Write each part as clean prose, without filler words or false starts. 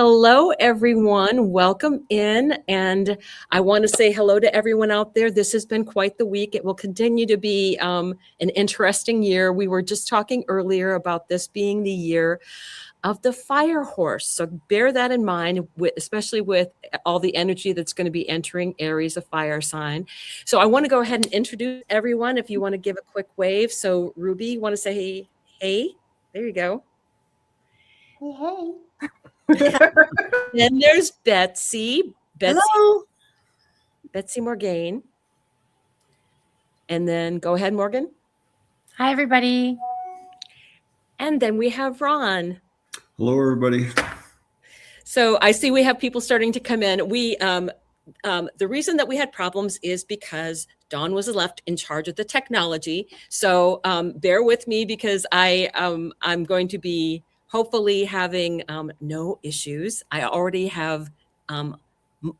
Hello, everyone. Welcome in. And I want to say hello to everyone out there. This has been quite the week. It will continue to be an interesting year. We were just talking earlier about this being the year of the fire horse. So bear that in mind, especially with all the energy that's going to be entering Aries, a fire sign. So I want to go ahead and introduce everyone. If you want to give a quick wave. So Ruby, you want to say hey? Hey, there you go. Hey, hey. Then there's Betsy. Hello. Betsy Morgaine. And then go ahead, Morgan. Hi, everybody. And then we have Ron. Hello, everybody. So I see we have people starting to come in. The reason that we had problems is because Dawn was left in charge of the technology. So bear with me because I'm going to be hopefully having no issues. I already have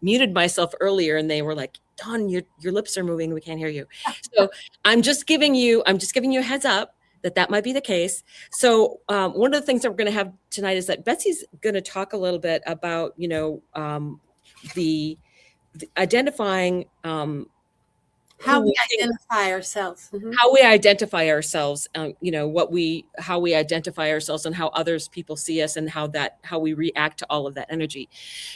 muted myself earlier and they were like, Dawn, your lips are moving. We can't hear you. So I'm just giving you a heads up that might be the case. So one of the things that we're going to have tonight is that Betsy's going to talk a little bit about, the identifying how we identify ourselves. Mm-hmm. How we identify ourselves, how we identify ourselves and how others people see us and how we react to all of that energy.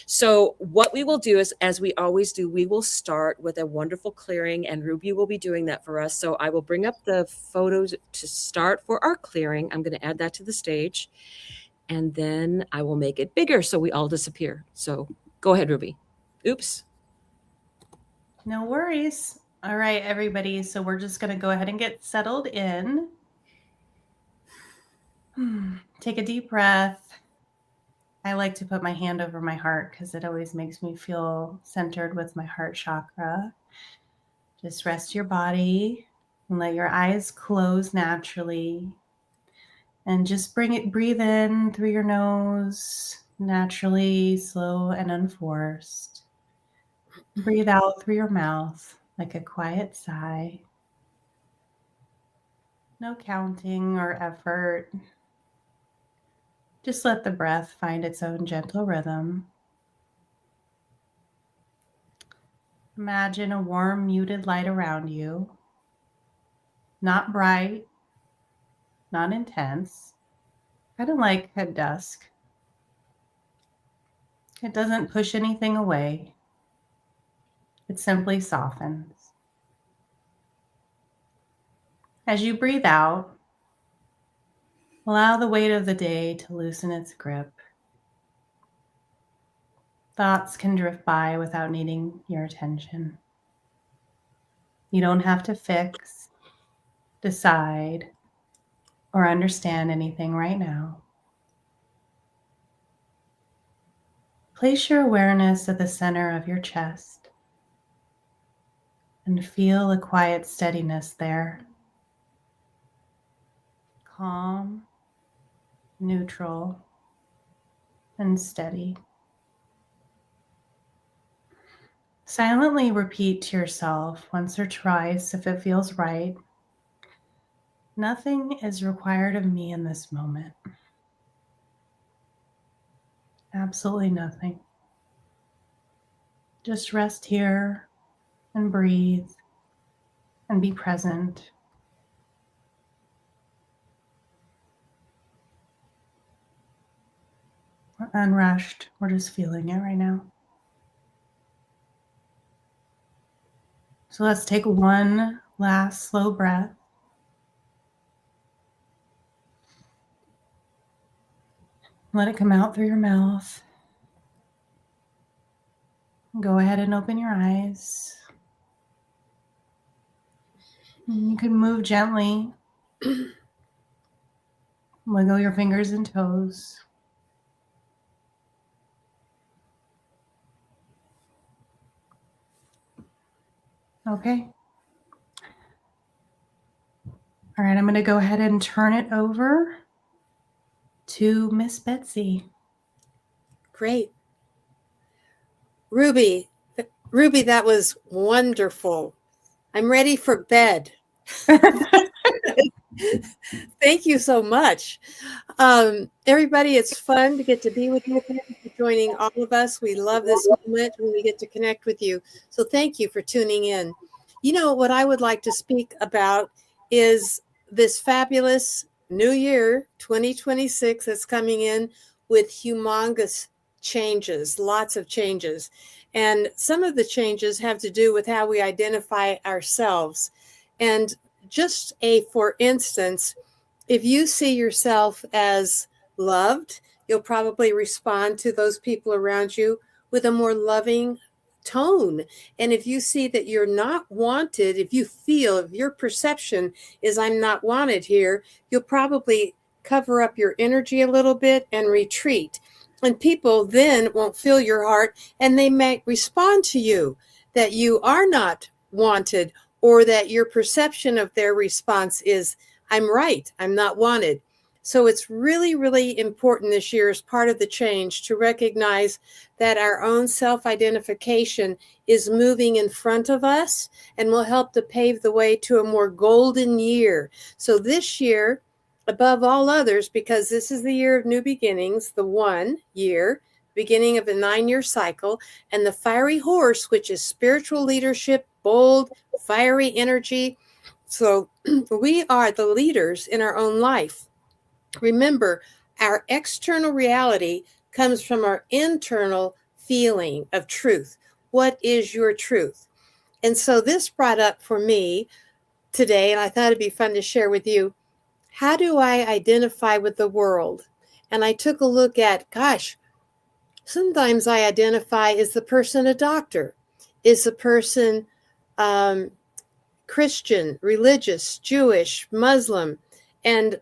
So what we will do is, as we always do, we will start with a wonderful clearing, and Ruby will be doing that for us. So I will bring up the photos to start for our clearing. I'm going to add that to the stage, and then I will make it bigger so we all disappear. So go ahead, Ruby. Oops. No worries. All right, everybody. So we're just going to go ahead and get settled in. Take a deep breath. I like to put my hand over my heart because it always makes me feel centered with my heart chakra. Just rest your body and let your eyes close naturally. And just breathe in through your nose, naturally, slow and unforced. Breathe out through your mouth like a quiet sigh. No counting or effort. Just let the breath find its own gentle rhythm. Imagine a warm, muted light around you. Not bright, not intense, kind of like at dusk. It doesn't push anything away. It simply softens. As you breathe out, allow the weight of the day to loosen its grip. Thoughts can drift by without needing your attention. You don't have to fix, decide, or understand anything right now. Place your awareness at the center of your chest and feel a quiet steadiness there. Calm, neutral, and steady. Silently repeat to yourself once or twice if it feels right. Nothing is required of me in this moment. Absolutely nothing. Just rest here and breathe and be present. We're unrushed. We're just feeling it right now. So let's take one last slow breath. Let it come out through your mouth. Go ahead and open your eyes. You can move gently. Wiggle your fingers and toes. Okay. All right, I'm going to go ahead and turn it over to Miss Betsy. Great. Ruby, that was wonderful. I'm ready for bed. Thank you so much. Everybody, it's fun to get to be with you again, to joining all of us. We love this moment when we get to connect with you. So thank you for tuning in. You know, what I would like to speak about is this fabulous new year, 2026, that's coming in with humongous changes, lots of changes. And some of the changes have to do with how we identify ourselves. And just for instance, if you see yourself as loved, you'll probably respond to those people around you with a more loving tone. And if you see that you're not wanted, if your perception is I'm not wanted here, you'll probably cover up your energy a little bit and retreat. And people then won't feel your heart, and they might respond to you that you are not wanted, or that your perception of their response is I'm right, I'm not wanted. So it's really, really important this year as part of the change to recognize that our own self-identification is moving in front of us and will help to pave the way to a more golden year. So this year, above all others, because this is the year of new beginnings, the 1 year, beginning of a 9-year cycle, and the fiery horse, which is spiritual leadership, bold, fiery energy. So we are the leaders in our own life. Remember, our external reality comes from our internal feeling of truth. What is your truth? And so this brought up for me today, and I thought it'd be fun to share with you, how do I identify with the world? And I took a look at, gosh, sometimes I identify as the person a doctor, is the person Christian, religious, Jewish, Muslim, and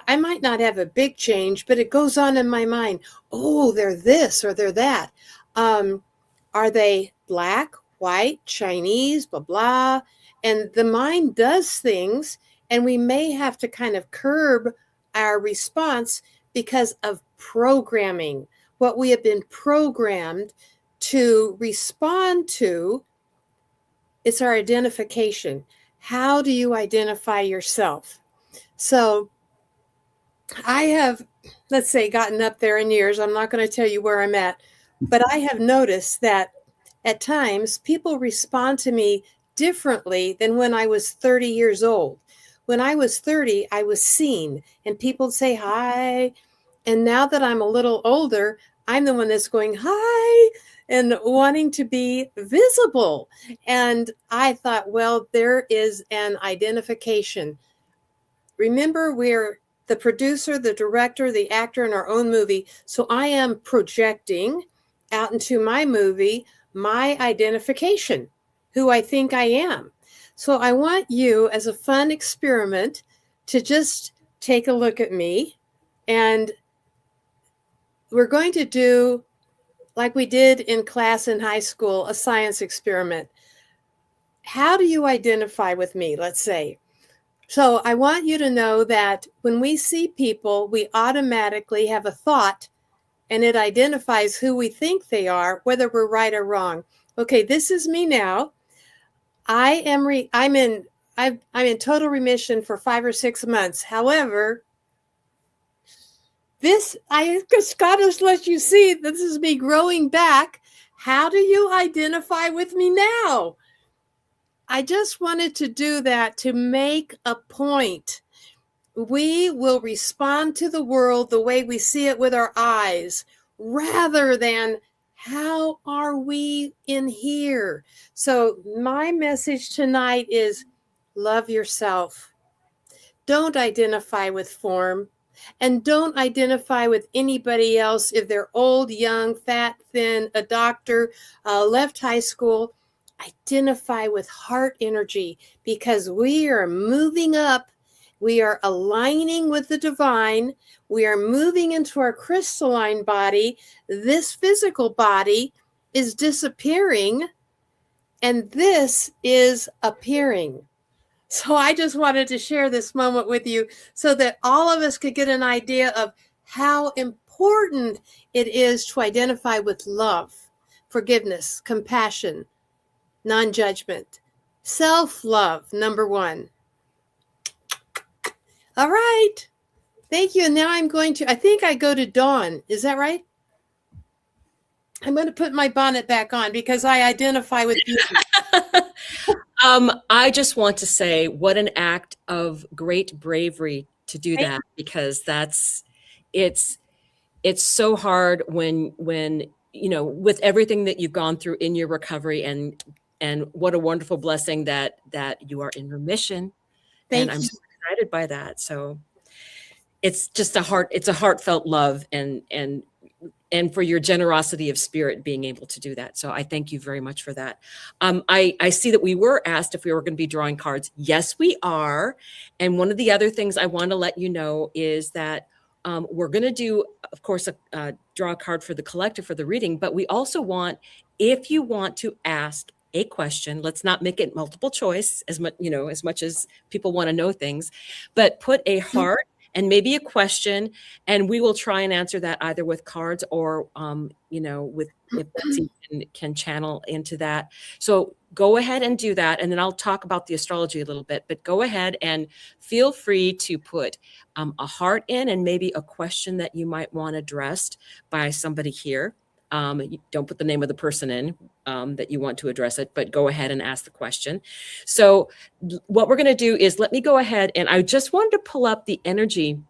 I might not have a big change, but it goes on in my mind. Oh, they're this or they're that. Are they black, white, Chinese, blah, blah? And the mind does things, and we may have to kind of curb our response because of programming, what we have been programmed to respond to. It's our identification. How do you identify yourself? So I have, let's say, gotten up there in years. I'm not going to tell you where I'm at, but I have noticed that at times people respond to me differently than when I was 30 years old. When I was 30, I was seen and people would say hi. And now that I'm a little older, I'm the one that's going hi and wanting to be visible. And I thought, well, there is an identification. Remember, we're the producer, the director, the actor in our own movie. So I am projecting out into my movie my identification, who I think I am. So I want you, as a fun experiment, to just take a look at me. And we're going to do, like we did in class in high school, a science experiment. How do you identify with me, let's say? So I want you to know that when we see people, we automatically have a thought, and it identifies who we think they are, whether we're right or wrong. Okay, this is me now. I'm in total remission for 5 or 6 months. However, I just got to let you see this is me growing back. How do you identify with me now? I just wanted to do that to make a point. We will respond to the world the way we see it with our eyes, rather than how are we in here? So my message tonight is love yourself. Don't identify with form, and don't identify with anybody else if they're old, young, fat, thin, a doctor, left high school. Identify with heart energy, because we are moving up. We are aligning with the divine. We are moving into our crystalline body. This physical body is disappearing, and this is appearing. So I just wanted to share this moment with you so that all of us could get an idea of how important it is to identify with love, forgiveness, compassion, non-judgment, self-love, number 1. All right. Thank you. And now I think I go to Dawn. Is that right? I'm going to put my bonnet back on because I identify with beauty. I just want to say what an act of great bravery to do that, because it's so hard when with everything that you've gone through in your recovery, and what a wonderful blessing that you are in remission. Thank And I'm you. so excited by that. So it's just it's a heartfelt love, and for your generosity of spirit being able to do that. So I thank you very much for that. I see that we were asked if we were going to be drawing cards. Yes, we are. And one of the other things I want to let you know is that we're going to do, of course, draw a card for the collective for the reading, but we also want, if you want to ask a question, let's not make it multiple choice as much as people want to know things, but put a heart and maybe a question, and we will try and answer that either with cards or, with if Betsy can channel into that. So go ahead and do that, and then I'll talk about the astrology a little bit. But go ahead and feel free to put a heart in, and maybe a question that you might want addressed by somebody here. You don't put the name of the person in that you want to address it, but go ahead and ask the question. So what we're going to do is, let me go ahead, and I just wanted to pull up the energy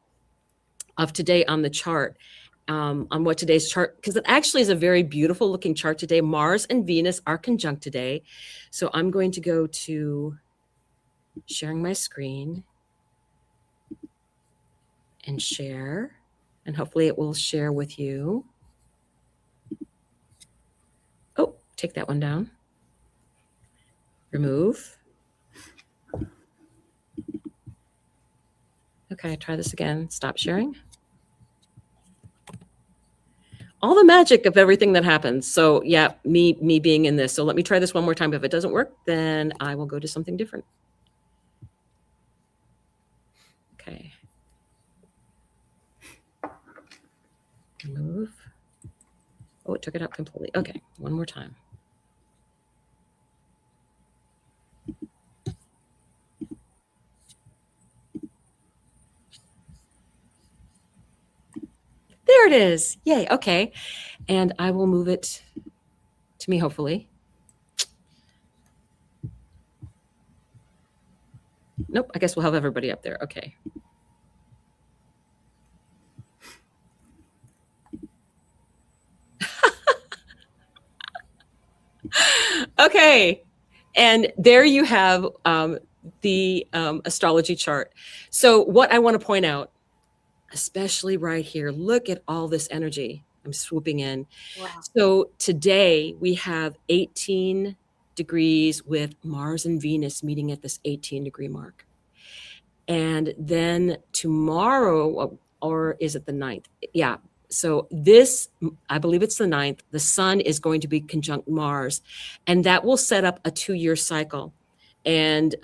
of today on the chart, on what today's chart, because it actually is a very beautiful looking chart today. Mars and Venus are conjunct today. So I'm going to go to sharing my screen and share, and hopefully it will share with you. Oh, take that one down. Remove. Okay, try this again. Stop sharing. All the magic of everything that happens. So yeah, me being in this. So let me try this one more time. If it doesn't work, then I will go to something different. Okay. Remove. Oh, it took it out completely. Okay, one more time. There it is. Yay. Okay. And I will move it to me, hopefully. Nope. I guess we'll have everybody up there. Okay. Okay. And there you have the astrology chart. So what I want to point out, especially right here, look at all this energy I'm swooping in. Wow. So today we have 18 degrees with Mars and Venus meeting at this 18-degree mark. And then tomorrow, or is it the 9th? Yeah. So this, I believe it's the 9th, the sun is going to be conjunct Mars, and that will set up a 2-year cycle. And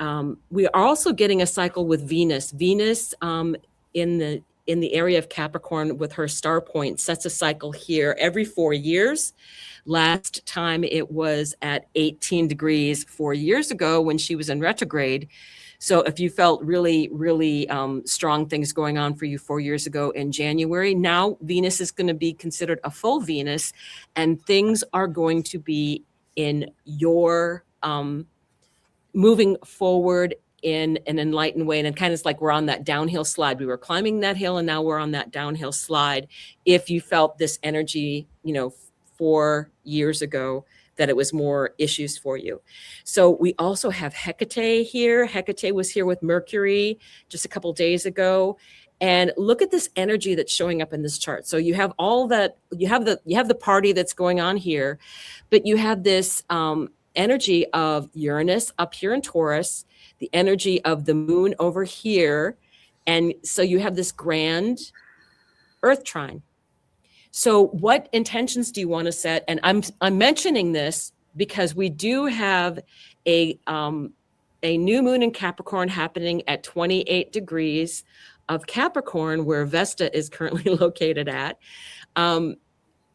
we are also getting a cycle with Venus. Venus in the area of Capricorn with her star point sets a cycle here every 4 years. Last time it was at 18 degrees 4 years ago when she was in retrograde. So if you felt really, really strong things going on for you 4 years ago in January, now Venus is going to be considered a full Venus, and things are going to be in your moving forward in an enlightened way. And it kind of is like we're on that downhill slide. We were climbing that hill, and now we're on that downhill slide. If you felt this energy, 4 years ago, that it was more issues for you. So we also have Hecate here. Hecate was here with Mercury just a couple days ago. And look at this energy that's showing up in this chart. So you have all that, you have the party that's going on here, but you have this energy of Uranus up here in Taurus, the energy of the moon over here. And so you have this grand Earth trine. So what intentions do you want to set? And I'm mentioning this because we do have a new moon in Capricorn happening at 28 degrees of Capricorn, where Vesta is currently located at, on,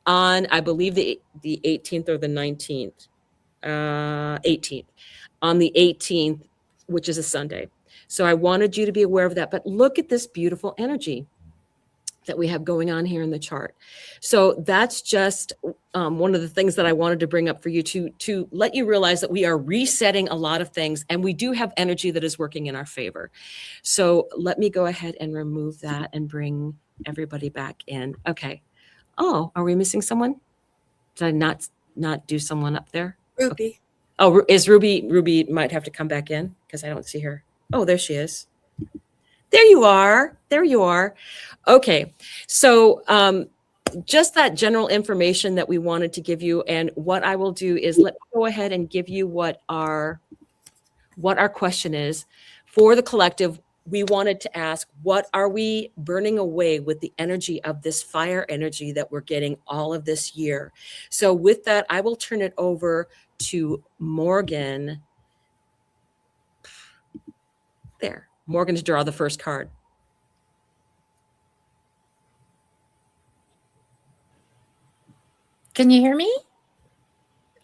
I believe, the 18th or the 19th, 18th, on the 18th, which is a Sunday. So I wanted you to be aware of that. But look at this beautiful energy. that we have going on here in the chart. So that's just one of the things that I wanted to bring up for you to let you realize that we are resetting a lot of things, and we do have energy that is working in our favor. So let me go ahead and remove that and bring everybody back in. Okay. Oh, are we missing someone? Did I not do someone up there? Ruby. Okay. Oh, is Ruby might have to come back in because I don't see her. Oh, there she is. There you are. There you are. Okay. So just that general information that we wanted to give you. And what I will do is let me go ahead and give you what our question is for the collective. We wanted to ask, what are we burning away with the energy of this fire energy that we're getting all of this year? So with that, I will turn it over to Morgan. There, Morgan, to draw the first card. Can you hear me?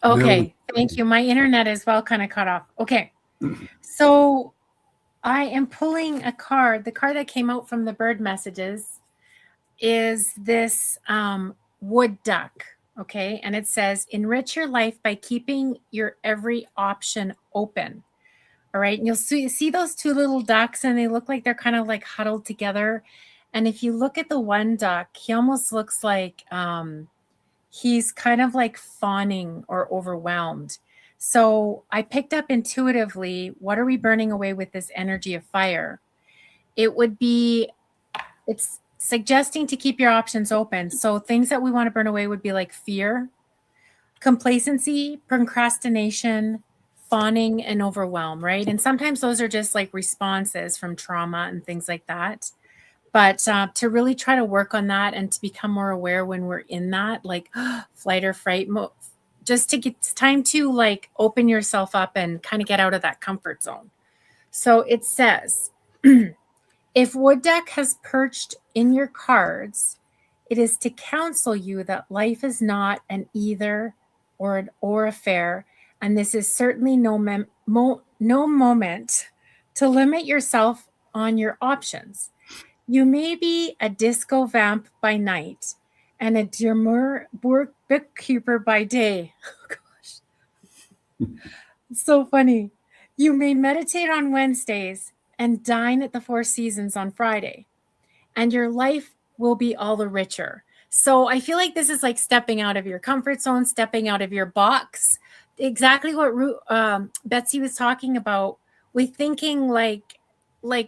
Okay, thank you. My internet is kind of cut off. Okay, so I am pulling a card. The card that came out from the bird messages is this wood duck. Okay, and it says, enrich your life by keeping your every option open. All right, and you'll see those two little ducks, and they look like they're kind of like huddled together. And if you look at the one duck, he almost looks like he's kind of like fawning or overwhelmed. So I picked up intuitively, what are we burning away with this energy of fire? It's suggesting to keep your options open. So things that we want to burn away would be like fear, complacency, procrastination, fawning, and overwhelm, right? And sometimes those are just like responses from trauma and things like that. But to really try to work on that and to become more aware when we're in that, like flight or fright mode, just to get, it's time to like open yourself up and kind of get out of that comfort zone. So it says, if wood duck has perched in your cards, it is to counsel you that life is not an either or an or affair, and this is certainly no moment to limit yourself on your options. You may be a disco vamp by night and a demure bookkeeper by day. Oh, gosh. It's so funny. You may meditate on Wednesdays and dine at the Four Seasons on Friday, and your life will be all the richer. So I feel like this is like stepping out of your comfort zone, stepping out of your box. Exactly what Betsy was talking about with thinking like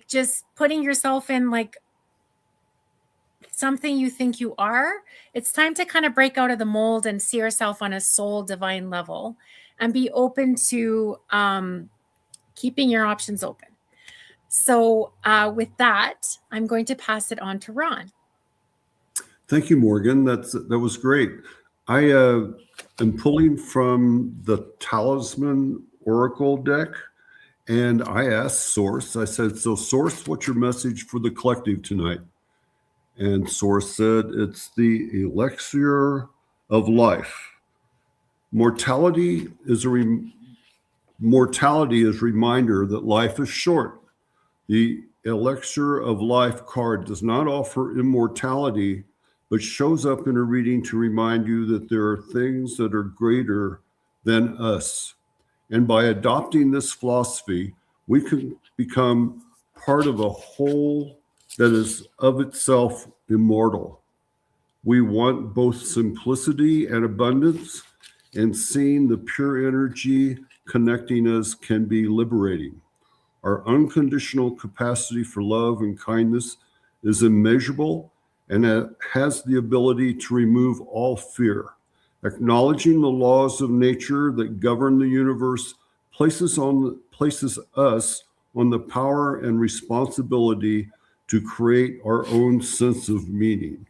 just putting yourself in like something you think you are. It's time to kind of break out of the mold and see yourself on a soul divine level and be open to keeping your options open. So with that, I'm going to pass it on to Ron. Thank you, Morgan. That was great. I am pulling from the Talisman Oracle deck, and I asked Source, I said, so Source, what's your message for the collective tonight? And Source said, it's the elixir of life. Mortality is a reminder that life is short. The elixir of life card does not offer immortality, but shows up in a reading to remind you that there are things that are greater than us. And by adopting this philosophy, we can become part of a whole that is of itself immortal. We want both simplicity and abundance, and seeing the pure energy connecting us can be liberating. Our unconditional capacity for love and kindness is immeasurable, and it has the ability to remove all fear. Acknowledging the laws of nature that govern the universe places us on the power and responsibility to create our own sense of meaning.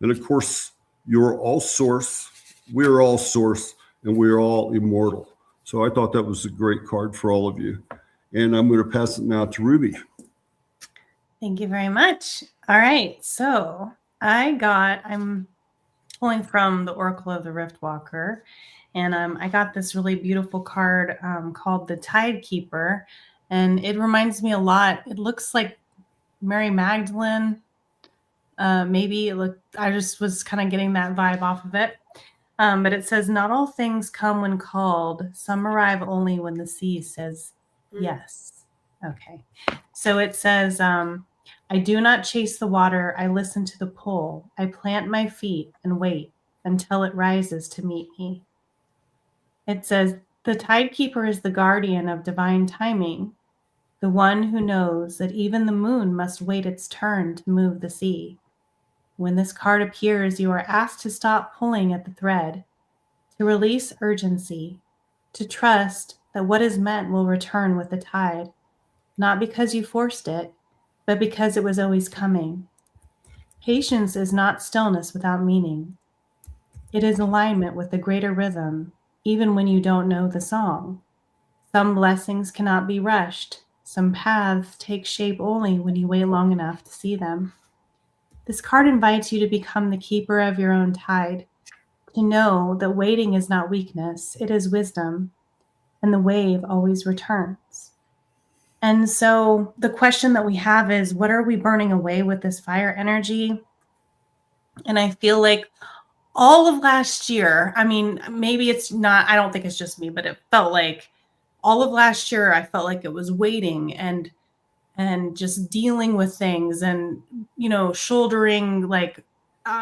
And of course, you're all source, we're all source, and we're all immortal. So I thought that was a great card for all of you. And I'm going to pass it now to Ruby. Thank you very much. All right. So I'm pulling from the Oracle of the Riftwalker, and I got this really beautiful card called the Tide Keeper, and it reminds me a lot. It looks like Mary Magdalene Maybe it looked, I just was kind of getting that vibe off of it. But it says, not all things come when called. Some arrive only when the sea says yes. Okay. So it says, I do not chase the water. I listen to the pull. I plant my feet and wait until it rises to meet me. It says, the tidekeeper is the guardian of divine timing, the one who knows that even the moon must wait its turn to move the sea. When this card appears, you are asked to stop pulling at the thread, to release urgency, to trust that what is meant will return with the tide, not because you forced it, but because it was always coming. Patience is not stillness without meaning. It is alignment with the greater rhythm, even when you don't know the song. Some blessings cannot be rushed. Some paths take shape only when you wait long enough to see them. This card invites you to become the keeper of your own tide, to know that waiting is not weakness, it is wisdom, and the wave always returns. And so the question that we have is, what are we burning away with this fire energy? And I feel like all of last year, I mean, maybe it's not, I don't think it's just me, but it felt like all of last year, I felt like it was waiting and just dealing with things and, you know, shouldering like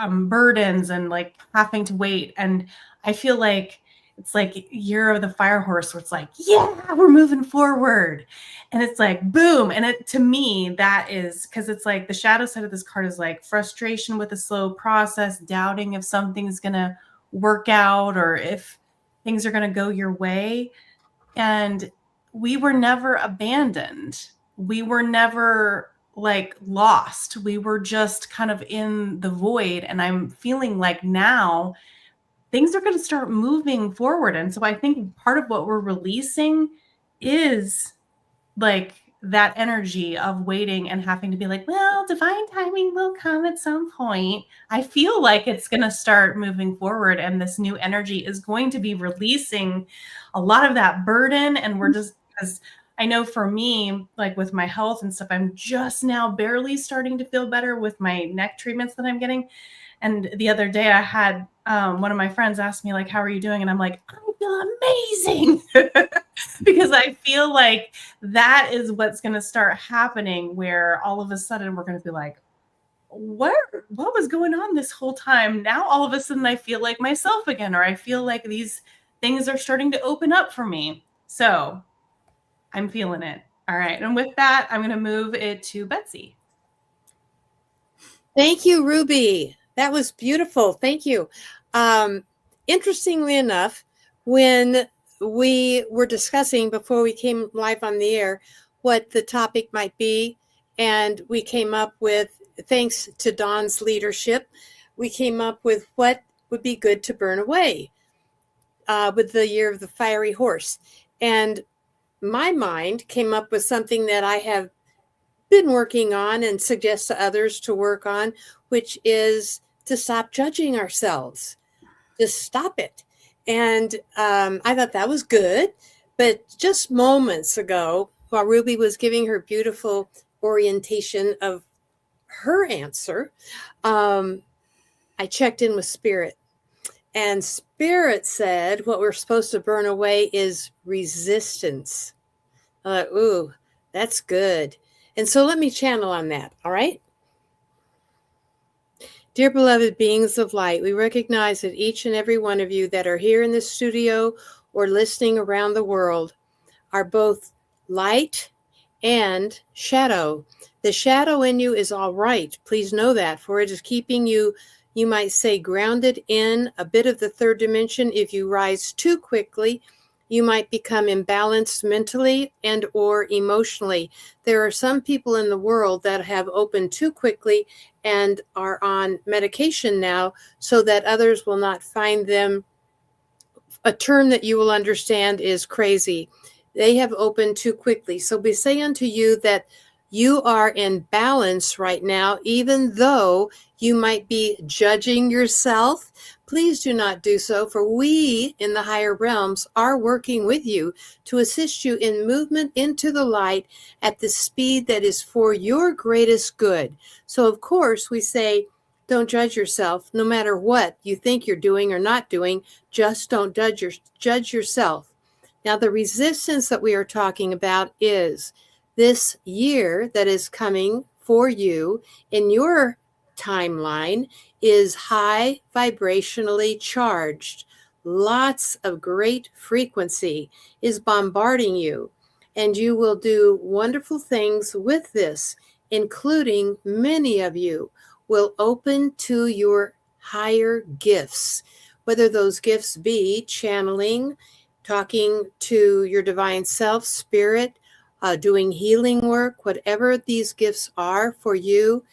burdens and like having to wait. And I feel like it's like year of the fire horse where it's like, yeah, we're moving forward. And it's like, boom. And it, to me, that is because it's like the shadow side of this card is like frustration with a slow process, doubting if something's going to work out or if things are going to go your way. And we were never abandoned. We were never like lost. We were just kind of in the void. And I'm feeling like now things are going to start moving forward. And so I think part of what we're releasing is like that energy of waiting and having to be like, well, divine timing will come at some point. I feel like it's going to start moving forward and this new energy is going to be releasing a lot of that burden. And we're just, because I know for me, like with my health and stuff, I'm just now barely starting to feel better with my neck treatments that I'm getting. And the other day I had one of my friends ask me like, how are you doing? And I'm like, I feel amazing because I feel like that is what's going to start happening where all of a sudden we're going to be like, what was going on this whole time? Now, all of a sudden I feel like myself again, or I feel like these things are starting to open up for me. So I'm feeling it. All right. And with that, I'm going to move it to Betsy. Thank you, Ruby. That was beautiful. Thank you. Interestingly enough, when we were discussing before we came live on the air what the topic might be, and we came up with, thanks to Dawn's leadership, we came up with what would be good to burn away with the year of the fiery horse. And my mind came up with something that I have been working on and suggest to others to work on, which is to stop judging ourselves. Just stop it. And I thought that was good. But just moments ago, while Ruby was giving her beautiful orientation of her answer, I checked in with Spirit. And Spirit said what we're supposed to burn away is resistance. Ooh, that's good. And so let me channel on that, all right? Dear beloved beings of light, we recognize that each and every one of you that are here in the studio or listening around the world are both light and shadow. The shadow in you is all right. Please know that, for it is keeping you, you might say, grounded in a bit of the third dimension. If you rise too quickly, you might become imbalanced mentally and or emotionally. There are some people in the world that have opened too quickly and are on medication now so that others will not find them. A term that you will understand is crazy. They have opened too quickly. So we say unto you that you are in balance right now, even though you might be judging yourself. please do not do so, for we in the higher realms are working with you to assist you in movement into the light at the speed that is for your greatest good. So, of course, we say, don't judge yourself, no matter what you think you're doing or not doing. Just don't judge yourself. Now, the resistance that we are talking about is this year that is coming for you in your timeline is high vibrationally charged. Lots of great frequency is bombarding you, and you will do wonderful things with this, including many of you will open to your higher gifts, whether those gifts be channeling, talking to your divine self, spirit, doing healing work, whatever these gifts are for you.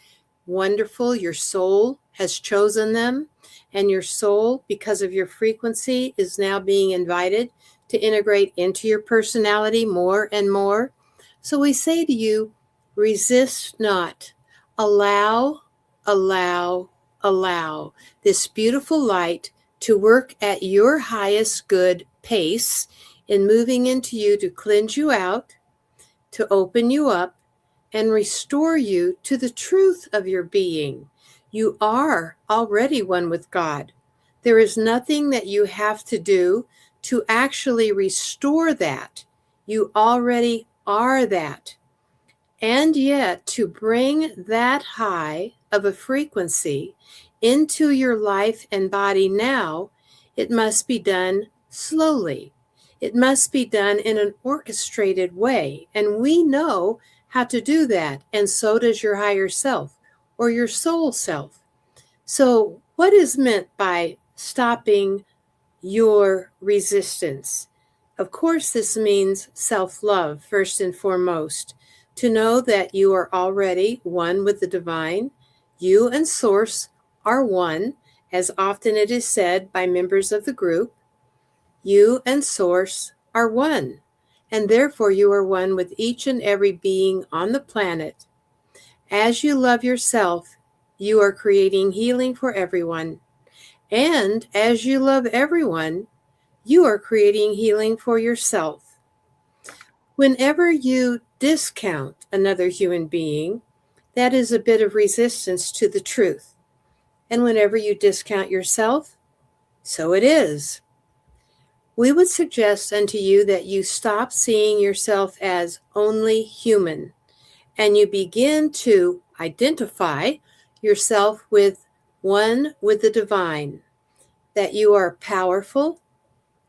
Wonderful. Your soul has chosen them, and your soul, because of your frequency, is now being invited to integrate into your personality more and more. So we say to you, resist not. Allow this beautiful light to work at your highest good pace in moving into you to cleanse you out, to open you up, and restore you to the truth of your being. You are already one with God. There is nothing that you have to do to actually restore that. You already are that. And yet, to bring that high of a frequency into your life and body now, it must be done slowly. It must be done in an orchestrated way. And we know how to do that, and so does your higher self or your soul self. So what is meant by stopping your resistance? Of course, this means self-love, first and foremost, to know that you are already one with the divine. You and Source are one, as often it is said by members of the group. You and Source are one, and therefore you are one with each and every being on the planet. As you love yourself, you are creating healing for everyone. And as you love everyone, you are creating healing for yourself. Whenever you discount another human being, that is a bit of resistance to the truth. And whenever you discount yourself, so it is. We would suggest unto you that you stop seeing yourself as only human, and you begin to identify yourself with one with the divine, that you are powerful,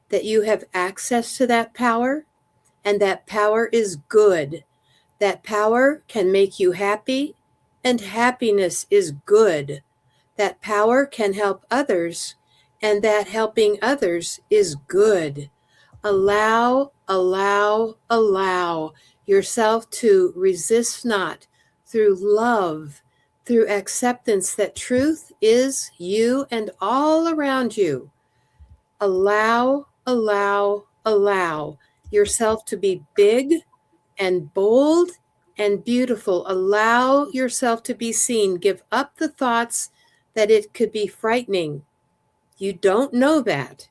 that you have access to that power, and that power is good. That power can make you happy, and happiness is good. That power can help others, and that helping others is good. Allow yourself to resist not through love, through acceptance that truth is you and all around you. Allow yourself to be big and bold and beautiful. Allow yourself to be seen. Give up the thoughts that it could be frightening. You don't know that.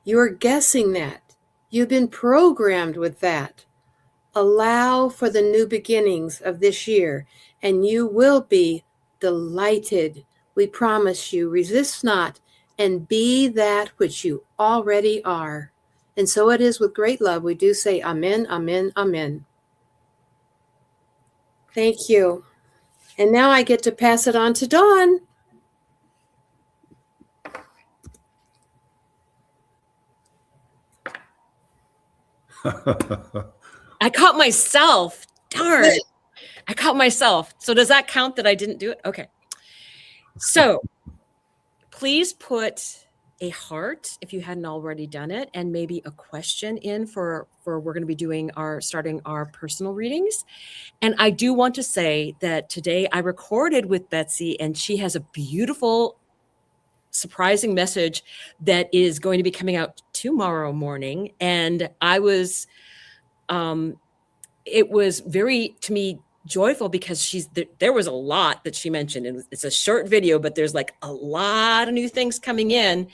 You're guessing that. You've been programmed with that. Allow for the new beginnings of this year, and you will be delighted. We promise you. Resist not, and be that which you already are. And so it is with great love. We do say amen, amen, amen. Thank you. And now I get to pass it on to Dawn. I caught myself. Darn. I caught myself. So does that count that I didn't do it? Okay. So please put a heart if you hadn't already done it, and maybe a question in for we're going to be starting our personal readings. And I do want to say that today I recorded with Betsy, and she has a beautiful, surprising message that is going to be coming out tomorrow morning. And it was very, to me, joyful because there was a lot that she mentioned, and it's a short video, but there's like a lot of new things coming in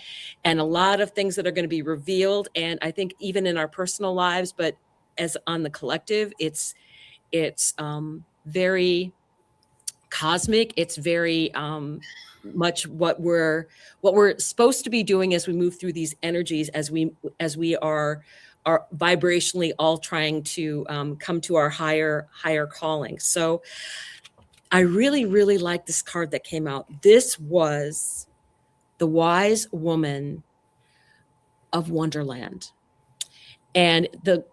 and a lot of things that are going to be revealed. And I think even in our personal lives, but as on the collective, it's very cosmic. It's very much what we're supposed to be doing as we move through these energies, as we are vibrationally all trying to come to our higher calling. So I really, really like this card that came out. This was the Wise Woman of Wonderland. And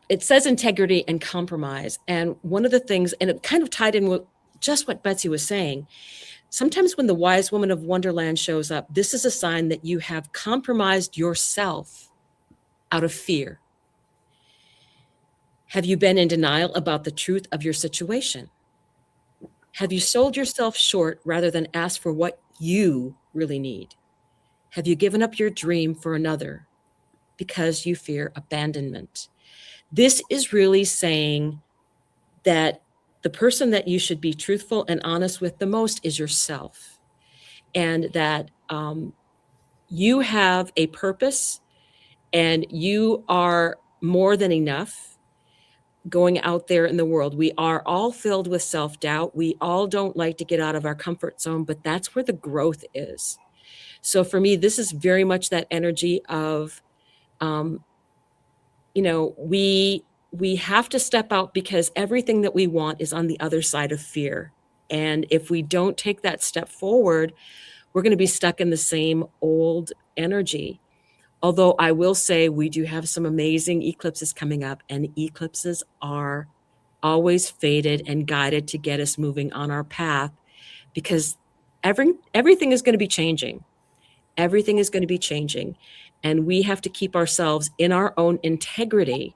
it says integrity and compromise. And one of the things, and it kind of tied in with just what Betsy was saying, sometimes when the Wise Woman of Wonderland shows up, this is a sign that you have compromised yourself out of fear. Have you been in denial about the truth of your situation? Have you sold yourself short rather than ask for what you really need? Have you given up your dream for another because you fear abandonment? This is really saying that the person that you should be truthful and honest with the most is yourself, and that you have a purpose and you are more than enough going out there in the world. We are all filled with self-doubt. We all don't like to get out of our comfort zone, but that's where the growth is. So for me, this is very much that energy of, we have to step out because everything that we want is on the other side of fear. And if we don't take that step forward, we're going to be stuck in the same old energy. Although I will say we do have some amazing eclipses coming up, and eclipses are always fated and guided to get us moving on our path, because everything is going to be changing. Everything is going to be changing. And we have to keep ourselves in our own integrity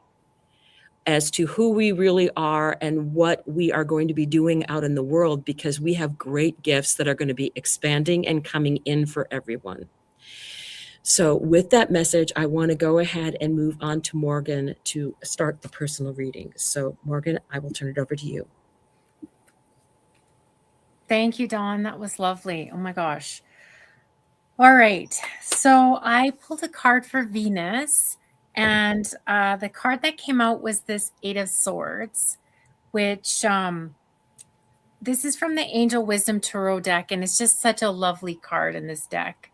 as to who we really are and what we are going to be doing out in the world, because we have great gifts that are going to be expanding and coming in for everyone. So with that message, I want to go ahead and move on to Morgan to start the personal reading. So Morgan, I will turn it over to you. Thank you, Dawn. That was lovely. Oh my gosh. All right. So I pulled a card for Venus, and the card that came out was this Eight of Swords, which this is from the Angel Wisdom Tarot deck, and it's just such a lovely card in this deck.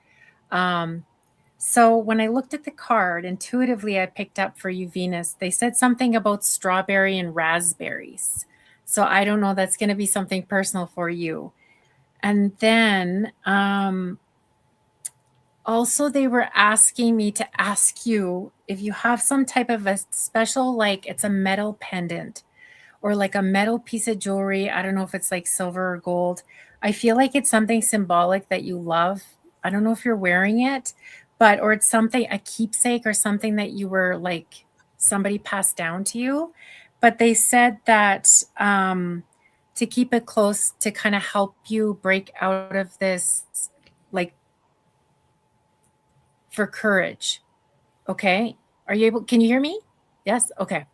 So when I looked at the card, intuitively I picked up for you, Venus, they said something about strawberry and raspberries. So I don't know, that's going to be something personal for you. And then also they were asking me to ask you if you have some type of a special, like it's a metal pendant or like a metal piece of jewelry. I don't know if it's like silver or gold. I feel like it's something symbolic that you love. I don't know if you're wearing it, but, or it's something, a keepsake or something that you were like, somebody passed down to you. But they said that to keep it close to kind of help you break out of this, like, for courage. Okay. Are you able, can you hear me? Yes. Okay.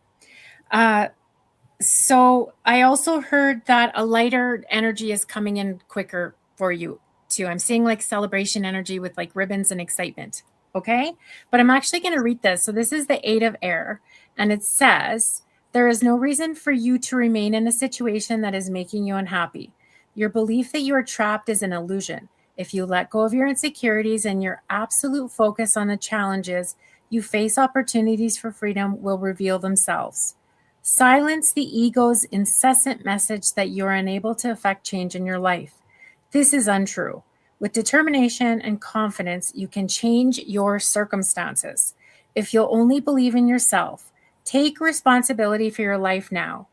So I also heard that a lighter energy is coming in quicker for you too. I'm seeing like celebration energy with like ribbons and excitement. Okay. But I'm actually going to read this. So this is the Eight of Air, and it says, there is no reason for you to remain in a situation that is making you unhappy. Your belief that you are trapped is an illusion. If you let go of your insecurities and your absolute focus on the challenges you face, opportunities for freedom will reveal themselves. Silence the ego's incessant message that you are unable to affect change in your life. This is untrue. With determination and confidence, you can change your circumstances. If you'll only believe in yourself, take responsibility for your life now.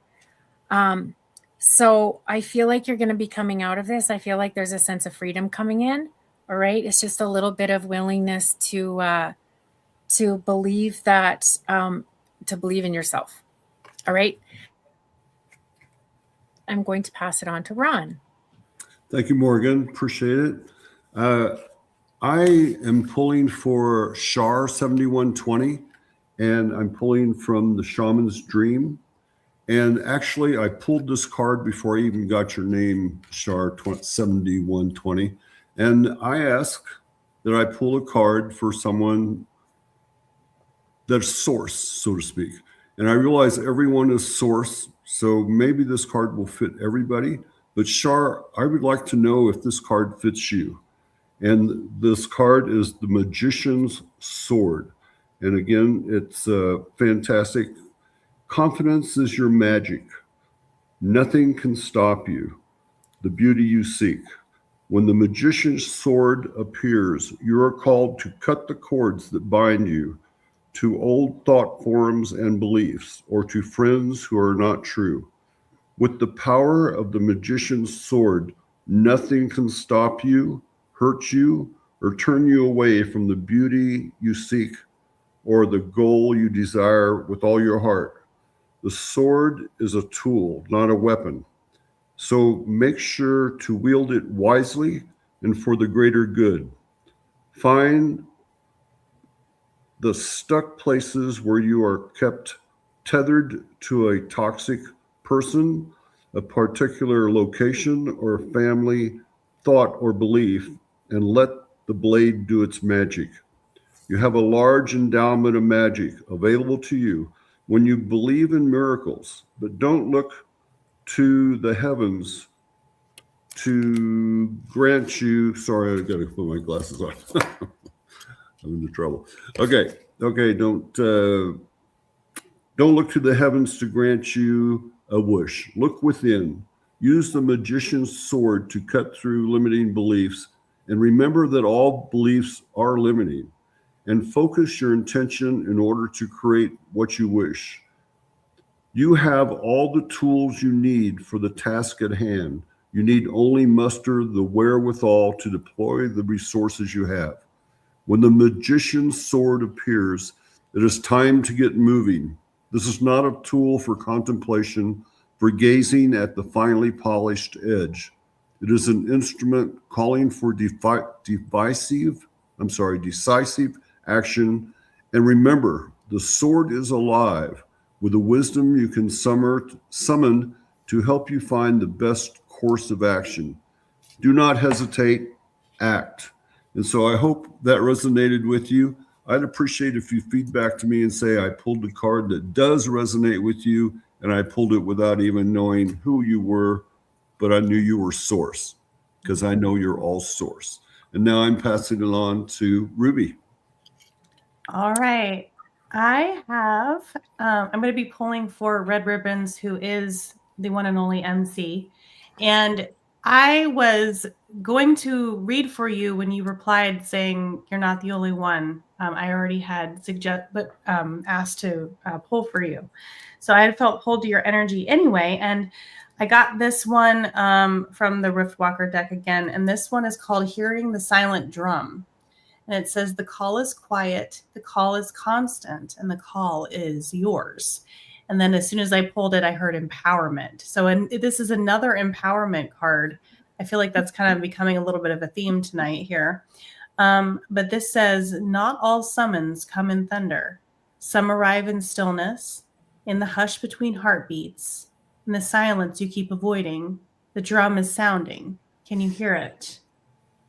So I feel like you're going to be coming out of this. I feel like there's a sense of freedom coming in. All right. It's just a little bit of willingness to believe that, to believe in yourself. All right. I'm going to pass it on to Ron. Thank you, Morgan. Appreciate it. I am pulling for Shar 7120, and I'm pulling from the Shaman's Dream. And actually, I pulled this card before I even got your name, Shar 7120. And I ask that I pull a card for someone that's source, so to speak. And I realize everyone is source, so maybe this card will fit everybody. But Shar, I would like to know if this card fits you. And this card is the Magician's Sword. And again, it's fantastic. Confidence is your magic. Nothing can stop you. The beauty you seek. When the Magician's Sword appears, you are called to cut the cords that bind you to old thought forms and beliefs, or to friends who are not true. With the power of the Magician's Sword, nothing can stop you, hurt you, or turn you away from the beauty you seek or the goal you desire with all your heart. The sword is a tool, not a weapon. So make sure to wield it wisely and for the greater good. Find the stuck places where you are kept tethered to a toxic person, a particular location or family thought or belief, and let the blade do its magic. You have a large endowment of magic available to you when you believe in miracles, but don't look to the heavens to grant you. Sorry, I gotta put my glasses on. I'm into trouble. Okay. Don't look to the heavens to grant you a wish. Look within. Use the Magician's Sword to cut through limiting beliefs, and remember that all beliefs are limiting. And focus your intention in order to create what you wish. You have all the tools you need for the task at hand. You need only muster the wherewithal to deploy the resources you have. When the Magician's Sword appears, it is time to get moving. This is not a tool for contemplation, for gazing at the finely polished edge. It is an instrument calling for decisive action. And remember, the sword is alive with the wisdom you can summon to help you find the best course of action. Do not hesitate, act. And so I hope that resonated with you. I'd appreciate if you feedback to me and say, I pulled the card that does resonate with you, and I pulled it without even knowing who you were, but I knew you were source, because I know you're all source. And now I'm passing it on to Ruby. All right. I'm going to be pulling for Red Ribbons, who is the one and only MC. And I was going to read for you when you replied saying you're not the only one. I already had asked to pull for you. So I had felt pulled to your energy anyway. And I got this one from the Riftwalker deck again. And this one is called Hearing the Silent Drum. And it says, the call is quiet, the call is constant, and the call is yours. And then as soon as I pulled it, I heard empowerment. So this is another empowerment card. I feel like that's kind of becoming a little bit of a theme tonight here. But this says, not all summons come in thunder. Some arrive in stillness, in the hush between heartbeats, in the silence you keep avoiding. The drum is sounding. Can you hear it?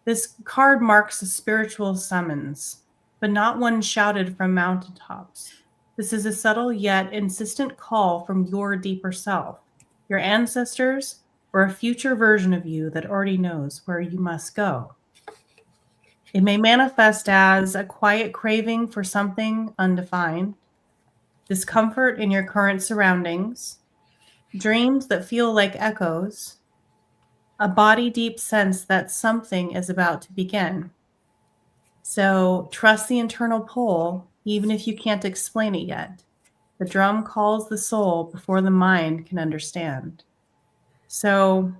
This card marks a spiritual summons, but not one shouted from mountaintops. This is a subtle yet insistent call from your deeper self, your ancestors, or a future version of you that already knows where you must go. It may manifest as a quiet craving for something undefined, discomfort in your current surroundings, dreams that feel like echoes, a body-deep sense that something is about to begin. So trust the internal pull, even if you can't explain it yet. The drum calls the soul before the mind can understand. So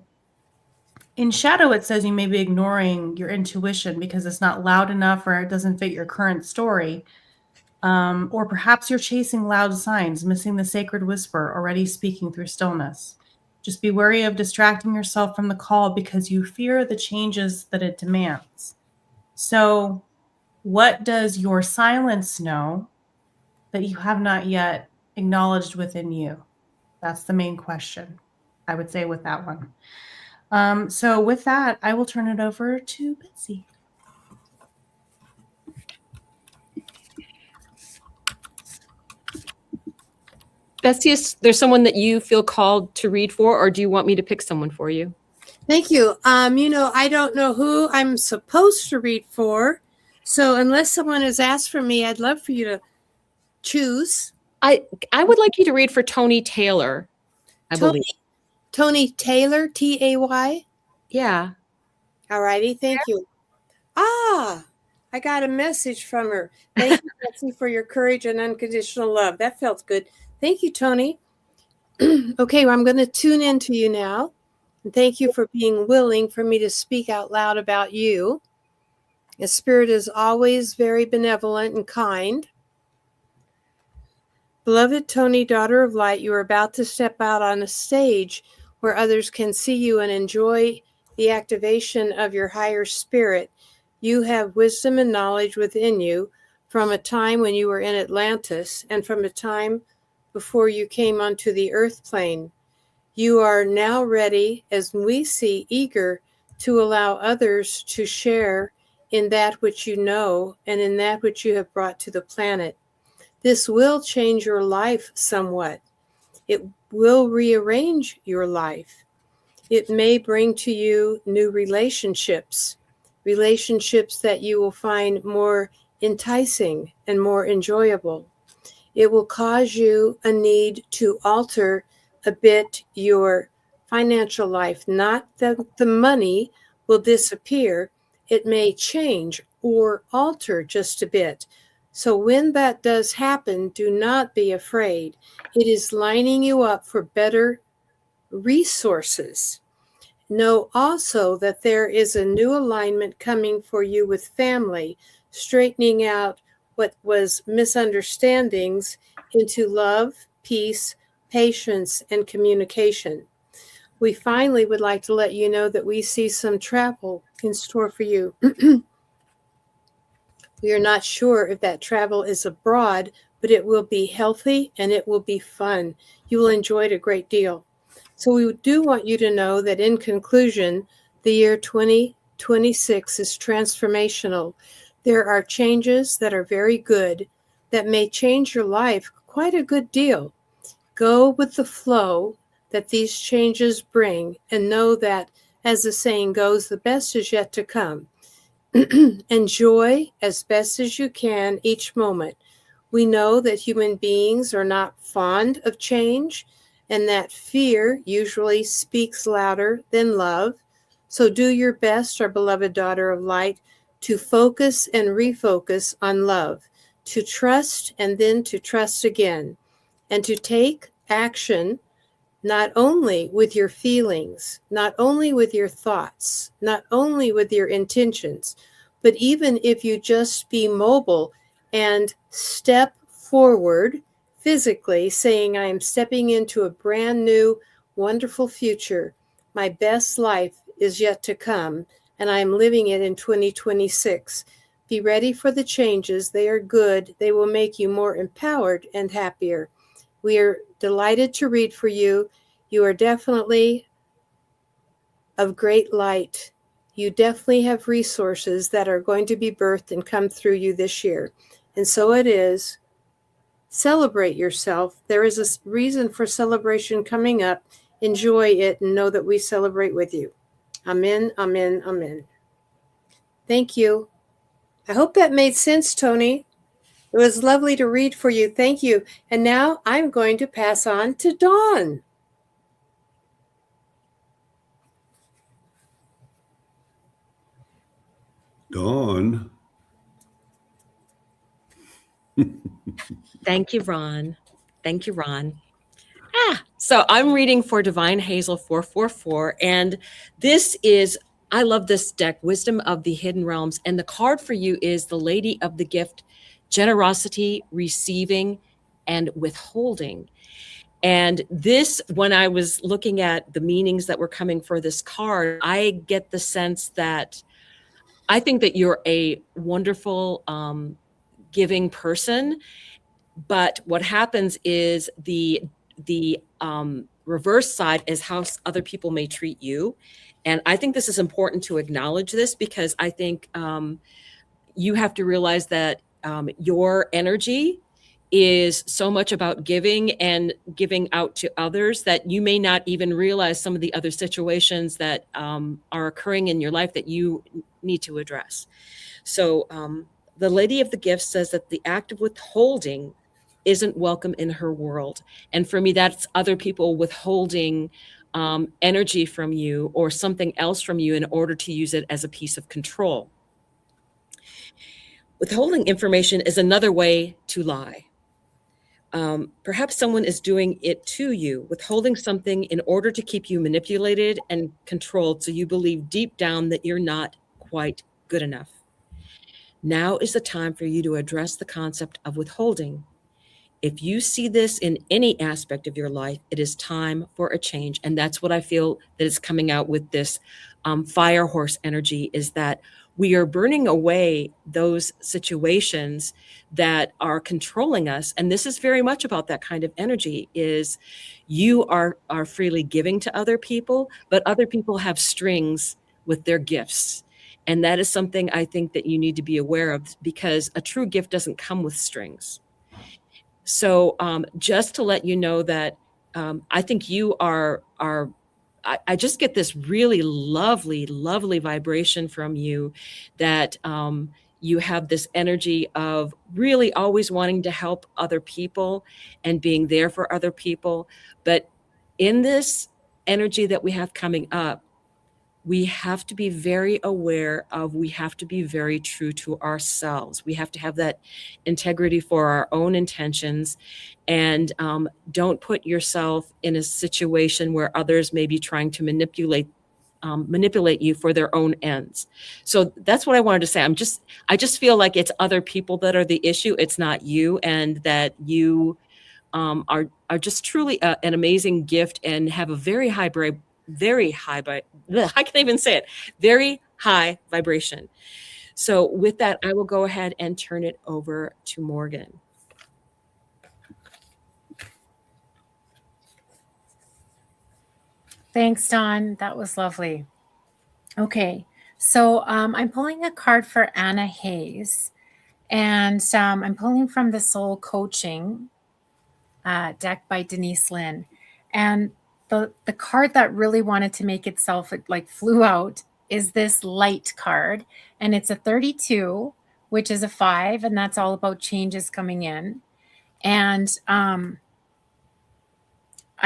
in shadow, it says you may be ignoring your intuition because it's not loud enough or it doesn't fit your current story. Or perhaps you're chasing loud signs, missing the sacred whisper already speaking through stillness. Just be wary of distracting yourself from the call because you fear the changes that it demands. So what does your silence know that you have not yet acknowledged within you? That's the main question, I would say, with that one. So with that, I will turn it over to Betsy. Betsy, is there someone that you feel called to read for, or do you want me to pick someone for you? Thank you. I don't know who I'm supposed to read for. So unless someone has asked for me, I'd love for you to choose. I would like you to read for Tony Taylor, I believe. Tony Taylor, Tay. Yeah. All righty. Thank you. Ah, I got a message from her. Thank you, Betsy, for your courage and unconditional love. That felt good. Thank you, Tony. Okay, well, I'm going to tune into you now. And thank you for being willing for me to speak out loud about you. The Spirit is always very benevolent and kind. Beloved Tony, daughter of light, you are about to step out on a stage where others can see you and enjoy the activation of your higher spirit. You have wisdom and knowledge within you from a time when you were in Atlantis and from a time before you came onto the earth plane. You are now ready, as we see, eager to allow others to share in that which you know and in that which you have brought to the planet. This will change your life somewhat. It will rearrange your life. It may bring to you new relationships that you will find more enticing and more enjoyable. It will cause you a need to alter a bit your financial life. Not that the money will disappear. It may change or alter just a bit. So when that does happen, do not be afraid. It is lining you up for better resources. Know also that there is a new alignment coming for you with family, straightening out what was misunderstandings into love, peace, patience, and communication. We finally would like to let you know that we see some travel in store for you. We are not sure if that travel is abroad, but it will be healthy and it will be fun. You will enjoy it a great deal. So we do want you to know that in conclusion, the year 2026 is transformational. There are changes that are very good that may change your life quite a good deal. Go with the flow that these changes bring and know that, as the saying goes, the best is yet to come. Enjoy as best as you can each moment. We know that human beings are not fond of change and that fear usually speaks louder than love. So do your best, our beloved daughter of light, to focus and refocus on love, to trust and then to trust again, and to take action not only with your feelings, not only with your thoughts, not only with your intentions, but even if you just be mobile and step forward physically, saying, I am stepping into a brand new, wonderful future. My best life is yet to come, and I am living it in 2026. Be ready for the changes. They are good. They will make you more empowered and happier. We are delighted to read for you. You are definitely of great light. You definitely have resources that are going to be birthed and come through you this year. And so it is. Celebrate yourself. There is a reason for celebration coming up. Enjoy it and know that we celebrate with you. Amen, amen, amen. Thank you. I hope that made sense, Tony. It was lovely to read for you. Thank you. And now I'm going to pass on to Dawn. Dawn. Thank you, Ron. Thank you, Ron. So I'm reading for Divine Hazel 444. And this is, I love this deck, Wisdom of the Hidden Realms. And the card for you is the Lady of the Gift, Generosity, Receiving, and Withholding. And this, when I was looking at the meanings that were coming for this card, I get the sense that I think that you're a wonderful giving person. But what happens is the reverse side is how other people may treat you. And I think this is important to acknowledge this, because I think you have to realize that your energy is so much about giving and giving out to others that you may not even realize some of the other situations that are occurring in your life that you need to address. So the Lady of the Gifts says that the act of withholding isn't welcome in her world. And for me, that's other people withholding energy from you or something else from you in order to use it as a piece of control. Withholding information is another way to lie. Perhaps someone is doing it to you, withholding something in order to keep you manipulated and controlled, so you believe deep down that you're not quite good enough. Now is the time for you to address the concept of withholding. If you see this in any aspect of your life, it is time for a change. And that's what I feel that is coming out with this fire horse energy, is that we are burning away those situations that are controlling us. And this is very much about that kind of energy, is you are freely giving to other people, but other people have strings with their gifts. And that is something I think that you need to be aware of, because a true gift doesn't come with strings. So just to let you know that I think you are I just get this really lovely, lovely vibration from you, that you have this energy of really always wanting to help other people and being there for other people. But in this energy that we have coming up, we have to be very aware of, we have to be very true to ourselves. We have to have that integrity for our own intentions, and don't put yourself in a situation where others may be trying to manipulate you for their own ends. So that's what I wanted to say. I just feel like it's other people that are the issue. It's not you, and that you are just truly an amazing gift and have a very high I can't even say it, very high vibration. So with that, I will go ahead and turn it over to Morgan. Thanks, Dawn. That was lovely. Okay, so I'm pulling a card for Anna Hayes, and I'm pulling from the Soul Coaching deck by Denise Lynn. And the card that really wanted to make itself, it like flew out, is this light card. And it's a 32, which is a 5, and that's all about changes coming in. And I'm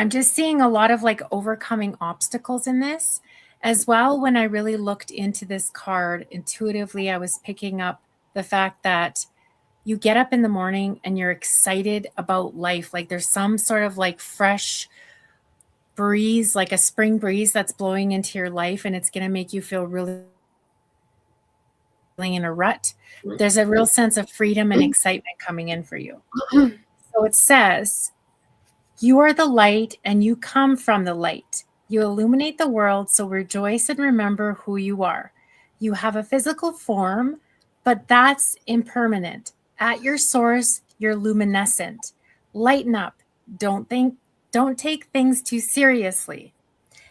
just seeing a lot of like overcoming obstacles in this as well. When I really looked into this card intuitively, I was picking up the fact that you get up in the morning and you're excited about life. Like there's some sort of like fresh breeze, like a spring breeze that's blowing into your life, and it's going to make you feel really in a rut. There's a real sense of freedom and excitement coming in for you. So it says, you are the light and you come from the light. You illuminate the world, so rejoice and remember who you are. You have a physical form, but that's impermanent. At your source, you're luminescent. Lighten up. Don't take things too seriously.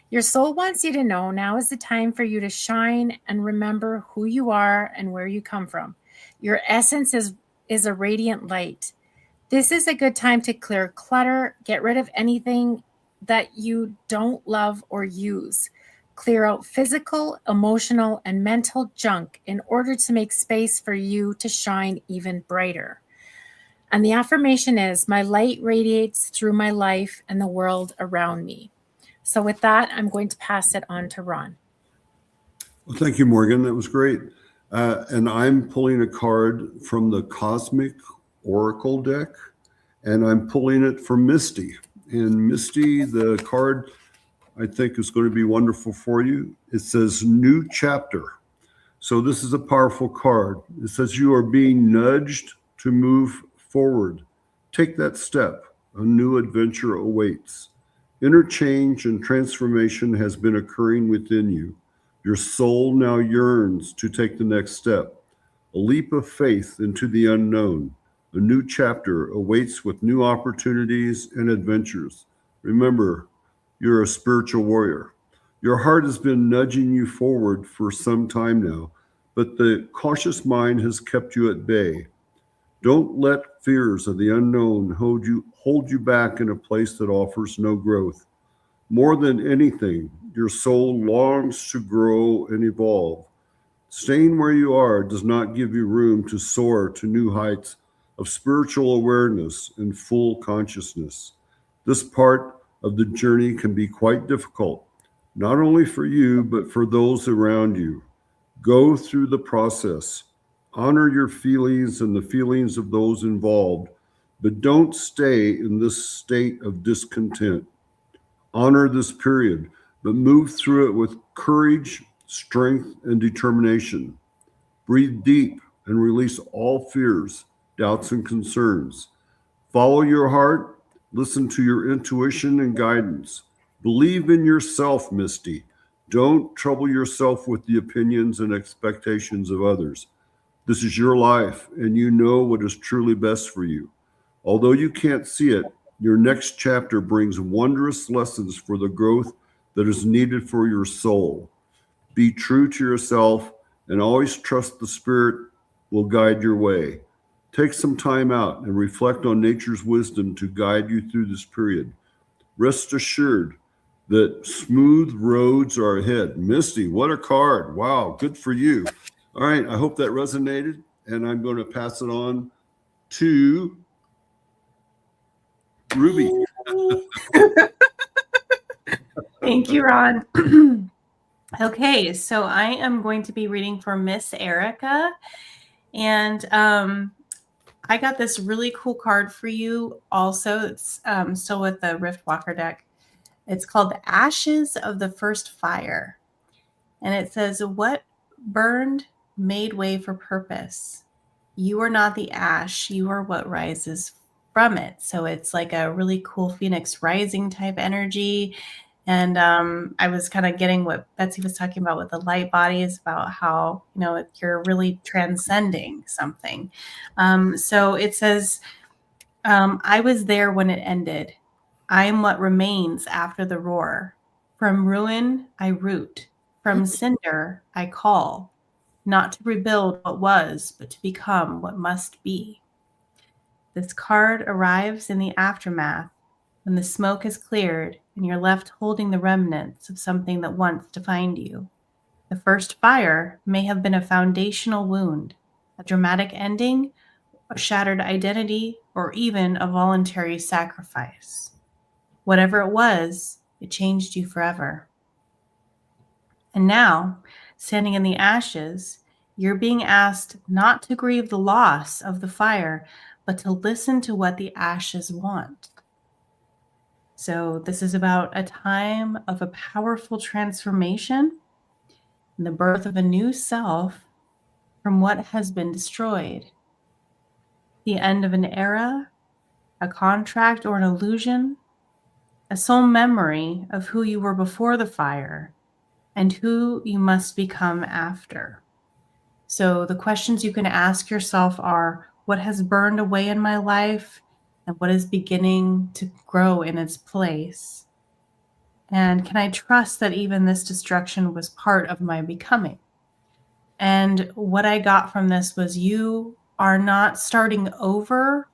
Your soul wants you to know now is the time for you to shine and remember who you are and where you come from. Your essence is a radiant light. This is a good time to clear clutter, get rid of anything that you don't love or use. Clear out physical, emotional, and mental junk in order to make space for you to shine even brighter. And the affirmation is, my light radiates through my life and the world around me. So with that, I'm going to pass it on to Ron. Well, thank you, Morgan. That was great. And I'm pulling a card from the Cosmic Oracle deck, and I'm pulling it from Misty. And Misty, the card I think is going to be wonderful for you. It says new chapter. So this is a powerful card. It says you are being nudged to move forward. Take that step. A new adventure awaits. Interchange and transformation has been occurring within you. Your soul now yearns to take the next step. A leap of faith into the unknown. A new chapter awaits with new opportunities and adventures. Remember, you're a spiritual warrior. Your heart has been nudging you forward for some time now, but the cautious mind has kept you at bay. Don't let fears of the unknown hold you back in a place that offers no growth. More than anything, your soul longs to grow and evolve. Staying where you are does not give you room to soar to new heights of spiritual awareness and full consciousness. This part of the journey can be quite difficult, not only for you, but for those around you. Go through the process. Honor your feelings and the feelings of those involved, but don't stay in this state of discontent. Honor this period, but move through it with courage, strength, and determination. Breathe deep and release all fears, doubts, and concerns. Follow your heart, listen to your intuition and guidance. Believe in yourself, Misty. Don't trouble yourself with the opinions and expectations of others. This is your life, and you know what is truly best for you. Although you can't see it, your next chapter brings wondrous lessons for the growth that is needed for your soul. Be true to yourself and always trust the Spirit will guide your way. Take some time out and reflect on nature's wisdom to guide you through this period. Rest assured that smooth roads are ahead. Misty, what a card. Wow, good for you. All right, I hope that resonated, and I'm going to pass it on to Ruby. Thank you, Ron. Okay, so I am going to be reading for Miss Erica, and I got this really cool card for you also. It's still with the Rift Walker deck. It's called The Ashes of the First Fire, and it says, what burned made way for purpose. You are not the ash, you are what rises from it. So it's like a really cool Phoenix Rising type energy. And I was kind of getting what Betsy was talking about with the light bodies, about how, you're really transcending something. So it says, I was there when it ended. I am what remains after the roar. From ruin, I root. From cinder, I call. Not to rebuild what was, but to become what must be. This card arrives in the aftermath, when the smoke is cleared and you're left holding the remnants of something that once defined you. The first fire may have been a foundational wound, a dramatic ending, a shattered identity, or even a voluntary sacrifice. Whatever it was, it changed you forever. And now, standing in the ashes, you're being asked not to grieve the loss of the fire, but to listen to what the ashes want. So this is about a time of a powerful transformation and the birth of a new self from what has been destroyed. The end of an era, a contract or an illusion, a soul memory of who you were before the fire and who you must become after. So the questions you can ask yourself are, what has burned away in my life and what is beginning to grow in its place? And can I trust that even this destruction was part of my becoming? And what I got from this was, you are not starting over,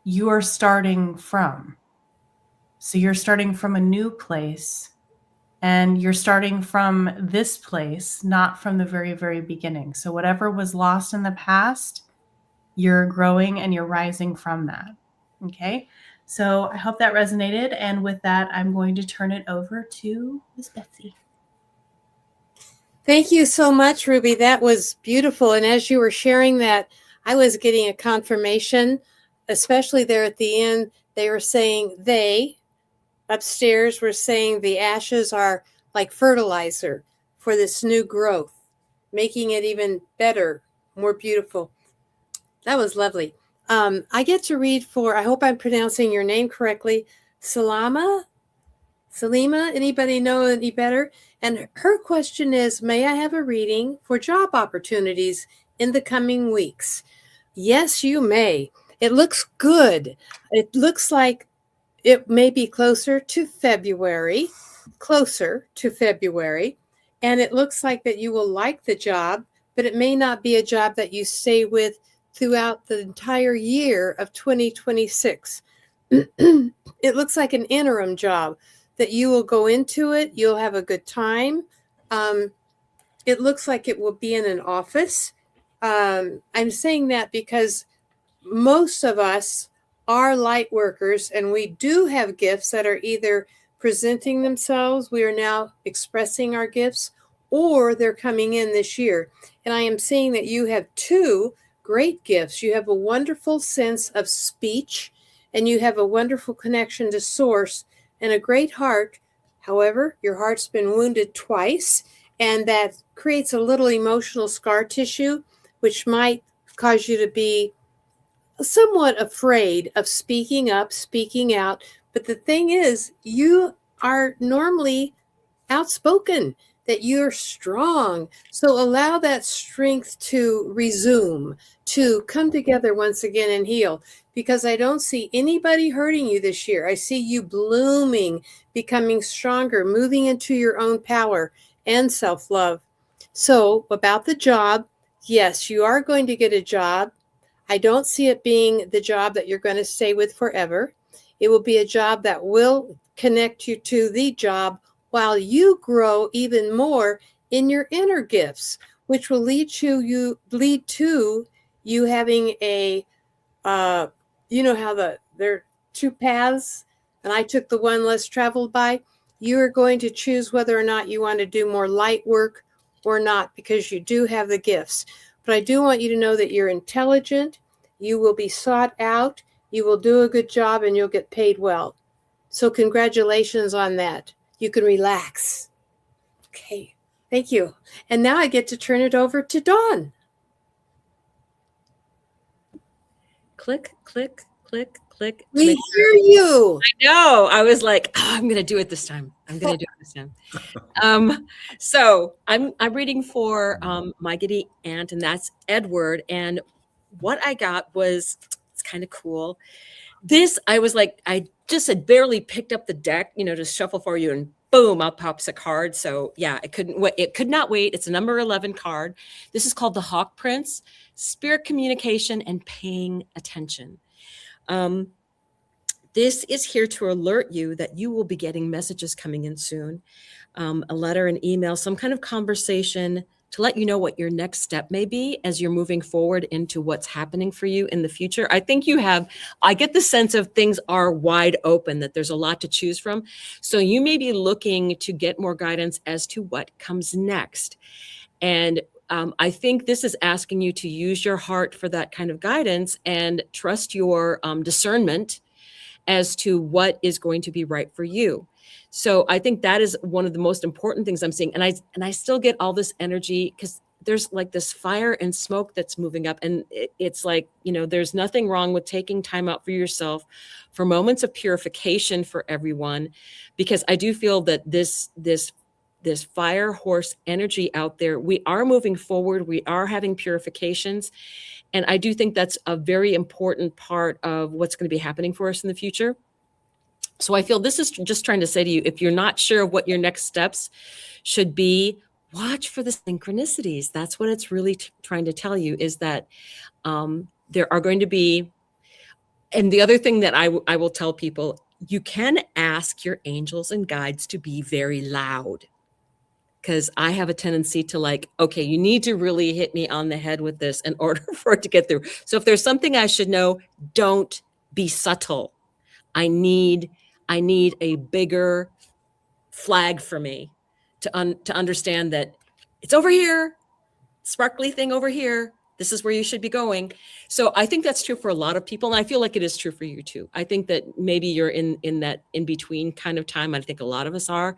you are starting from. So you're starting from a new place, and you're starting from this place, not from the very, very beginning. So whatever was lost in the past, you're growing and you're rising from that. Okay, so I hope that resonated. And with that, I'm going to turn it over to Miss Betsy. Thank you so much, Ruby. That was beautiful. And as you were sharing that, I was getting a confirmation, especially there at the end. They were saying, they upstairs were saying the ashes are like fertilizer for this new growth, making it even better, more beautiful. That was lovely. I get to read for, I hope I'm pronouncing your name correctly, Salima, anybody know any better? And her question is, may I have a reading for job opportunities in the coming weeks? Yes, you may. It looks good. It looks like it may be closer to February, and it looks like that you will like the job, but it may not be a job that you stay with throughout the entire year of 2026. It looks like an interim job that you will go into it. You'll have a good time. It looks like it will be in an office. I'm saying that because most of us are light workers, and we do have gifts that are either presenting themselves, we are now expressing our gifts, or they're coming in this year. And I am seeing that you have two great gifts. You have a wonderful sense of speech, and you have a wonderful connection to source and a great heart. However, your heart's been wounded twice, and that creates a little emotional scar tissue, which might cause you to be somewhat afraid of speaking up, speaking out. But the thing is, you are normally outspoken, that you're strong. So allow that strength to resume, to come together once again and heal, because I don't see anybody hurting you this year. I see you blooming, becoming stronger, moving into your own power and self-love. So about the job, yes, you are going to get a job. I don't see it being the job that you're going to stay with forever. It will be a job that will connect you to the job while you grow even more in your inner gifts, which will lead to you having a, you know how there are two paths, and I took the one less traveled by. You are going to choose whether or not you want to do more light work or not, because you do have the gifts. But I do want you to know that you're intelligent, you will be sought out, you will do a good job, and you'll get paid well. So congratulations on that. You can relax. Okay, thank you. And now I get to turn it over to Dawn. Click, click, click, click. We hear you. I know. I was like, oh, I'm going to do it this time. So I'm reading for my giddy aunt, and that's Edward. And what I got was, it's kind of cool. This, I was like, I just had barely picked up the deck, to shuffle for you, and boom, out pops a card. So yeah, it could not wait. It's a number 11 card. This is called the Hawk Prince, Spirit Communication and Paying Attention. This is here to alert you that you will be getting messages coming in soon, a letter, an email, some kind of conversation to let you know what your next step may be as you're moving forward into what's happening for you in the future. I think I get the sense of things are wide open, that there's a lot to choose from. So you may be looking to get more guidance as to what comes next. And I think this is asking you to use your heart for that kind of guidance and trust your discernment as to what is going to be right for you. So I think that is one of the most important things I'm seeing. And I still get all this energy, because there's like this fire and smoke that's moving up. And it's like, there's nothing wrong with taking time out for yourself, for moments of purification for everyone, because I do feel that this fire horse energy out there, we are moving forward. We are having purifications. And I do think that's a very important part of what's going to be happening for us in the future. So I feel this is just trying to say to you, if you're not sure of what your next steps should be, watch for the synchronicities. That's what it's really trying to tell you, is that there are going to be, and the other thing that I will tell people, you can ask your angels and guides to be very loud. Because I have a tendency to okay, you need to really hit me on the head with this in order for it to get through. So if there's something I should know, don't be subtle. I need a bigger flag for me to understand that it's over here, sparkly thing over here. This is where you should be going. So I think that's true for a lot of people. And I feel like it is true for you too. I think that maybe you're in that in-between kind of time. I think a lot of us are.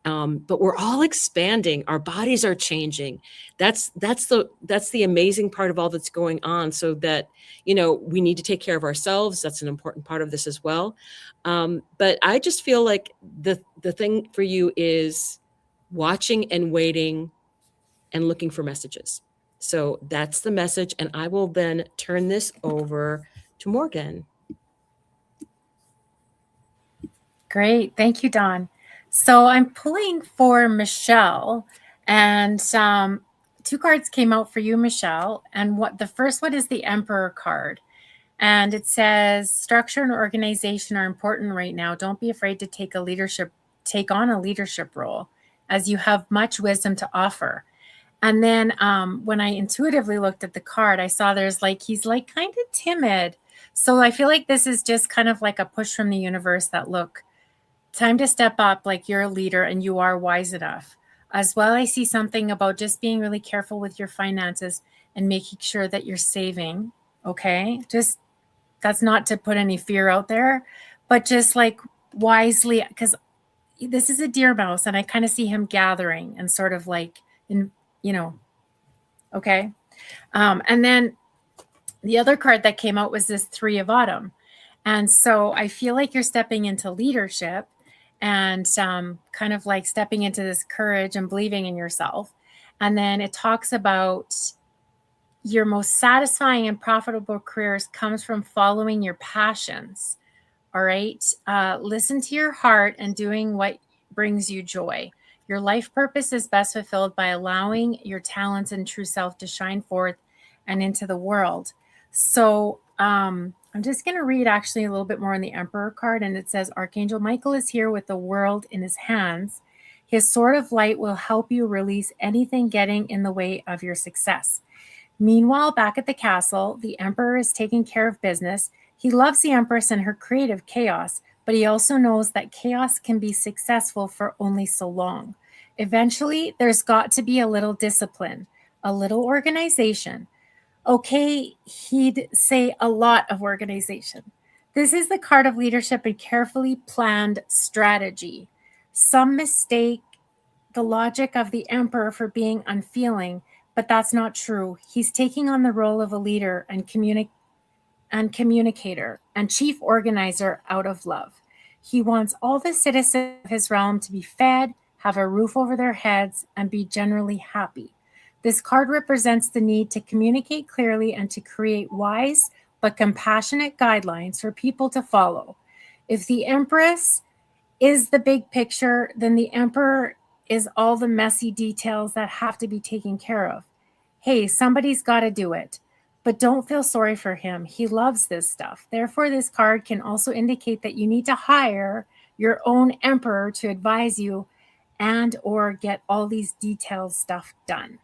But we're all expanding. Our bodies are changing. That's the amazing part of all that's going on. So that, we need to take care of ourselves. That's an important part of this as well. But I just feel like the thing for you is watching and waiting and looking for messages. So that's the message. And I will then turn this over to Morgan. Great. Thank you, Dawn. So I'm pulling for Michelle, and two cards came out for you, Michelle. And what the first one is the Emperor card. And it says structure and organization are important right now. Don't be afraid to take on a leadership role, as you have much wisdom to offer. And then when I intuitively looked at the card, I saw he's like kind of timid. So I feel like this is just kind of like a push from the universe that, look, time to step up, like you're a leader and you are wise enough. As well, I see something about just being really careful with your finances and making sure that you're saving. Okay. Just, that's not to put any fear out there, but just like wisely, because this is a deer mouse and I kind of see him gathering and sort of like, okay. And then the other card that came out was this Three of Autumn. And so I feel like you're stepping into leadership and kind of like stepping into this courage and believing in yourself. And then it talks about your most satisfying and profitable careers comes from following your passions. All right. Listen to your heart and doing what brings you joy. Your life purpose is best fulfilled by allowing your talents and true self to shine forth and into the world. So I'm just going to read actually a little bit more on the Emperor card. And it says, Archangel Michael is here with the world in his hands. His sword of light will help you release anything getting in the way of your success. Meanwhile, back at the castle, the Emperor is taking care of business. He loves the Empress and her creative chaos, but he also knows that chaos can be successful for only so long. Eventually, there's got to be a little discipline, a little organization. Okay, he'd say a lot of organization. This is the card of leadership and carefully planned strategy. Some mistake the logic of the Emperor for being unfeeling, but that's not true. He's taking on the role of a leader and communicator and chief organizer out of love. He wants all the citizens of his realm to be fed, have a roof over their heads, and be generally happy. This card represents the need to communicate clearly and to create wise but compassionate guidelines for people to follow. If the Empress is the big picture, then the Emperor is all the messy details that have to be taken care of. Hey, somebody's got to do it. But don't feel sorry for him. He loves this stuff. Therefore, this card can also indicate that you need to hire your own Emperor to advise you and or get all these detailed stuff done.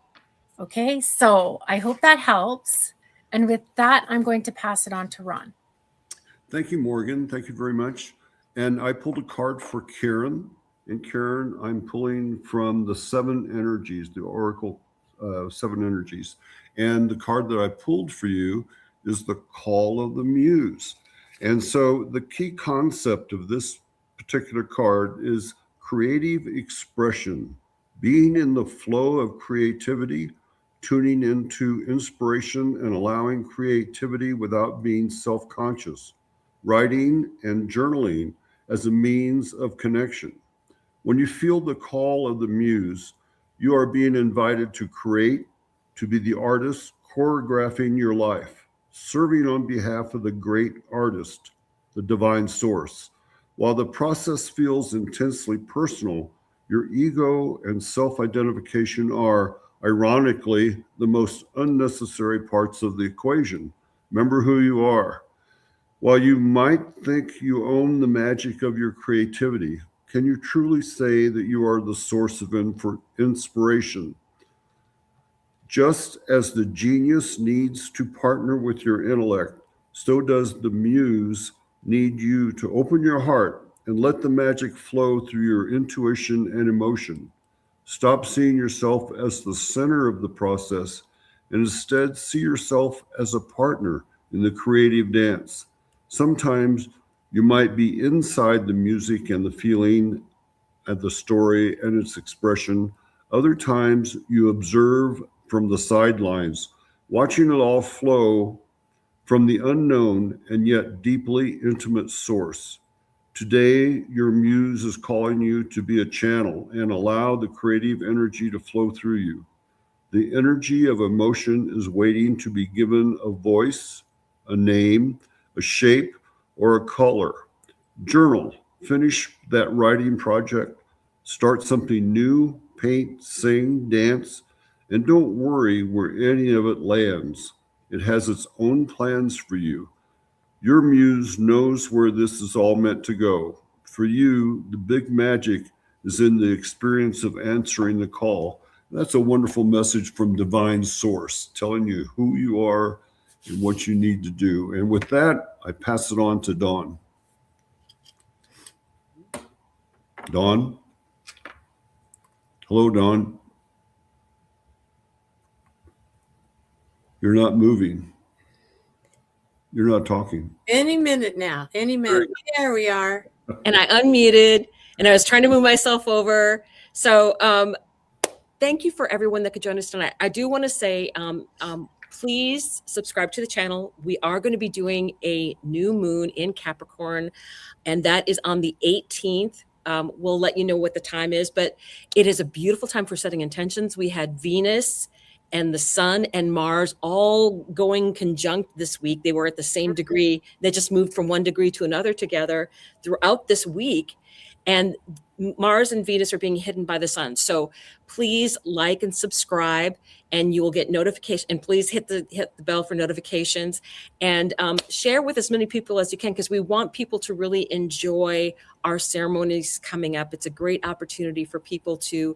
Okay, so I hope that helps. And with that, I'm going to pass it on to Ron. Thank you, Morgan. Thank you very much. And I pulled a card for Karen. And Karen, I'm pulling from the Seven Energies, the Oracle Seven Energies. And the card that I pulled for you is the Call of the Muse. And so the key concept of this particular card is creative expression, being in the flow of creativity, tuning into inspiration and allowing creativity without being self-conscious, writing and journaling as a means of connection. When you feel the call of the muse, you are being invited to create, to be the artist choreographing your life, serving on behalf of the great artist, the divine source. While the process feels intensely personal, your ego and self-identification are, ironically, the most unnecessary parts of the equation. Remember who you are. While you might think you own the magic of your creativity, can you truly say that you are the source of inspiration? Just as the genius needs to partner with your intellect, so does the muse need you to open your heart and let the magic flow through your intuition and emotion. Stop seeing yourself as the center of the process and instead see yourself as a partner in the creative dance. Sometimes you might be inside the music and the feeling and the story and its expression. Other times you observe from the sidelines, watching it all flow from the unknown and yet deeply intimate source. Today, your muse is calling you to be a channel and allow the creative energy to flow through you. The energy of emotion is waiting to be given a voice, a name, a shape, or a color. Journal, Finish that writing project, start something new, paint, sing, dance, and don't worry where any of it lands. It has its own plans for you. Your muse knows where this is all meant to go. For you, the big magic is in the experience of answering the call. That's a wonderful message from Divine Source, telling you who you are and what you need to do. And with that, I pass it on to Dawn. Dawn? Hello, Dawn. You're not moving. You're not talking. Any minute now, any minute. There we are. And I unmuted and I was trying to move myself over. So thank you for everyone that could join us tonight. I do want to say, please subscribe to the channel. We are going to be doing a new moon in Capricorn, and that is on the 18th. We'll let you know what the time is, but it is a beautiful time for setting intentions. We had Venus and the Sun and Mars all going conjunct this week. They were at the same degree. They just moved from one degree to another together throughout this week. And Mars and Venus are being hidden by the Sun. So please like and subscribe, and you will get notification. And please hit the bell for notifications, and share with as many people as you can, because we want people to really enjoy our ceremonies coming up. It's a great opportunity for people to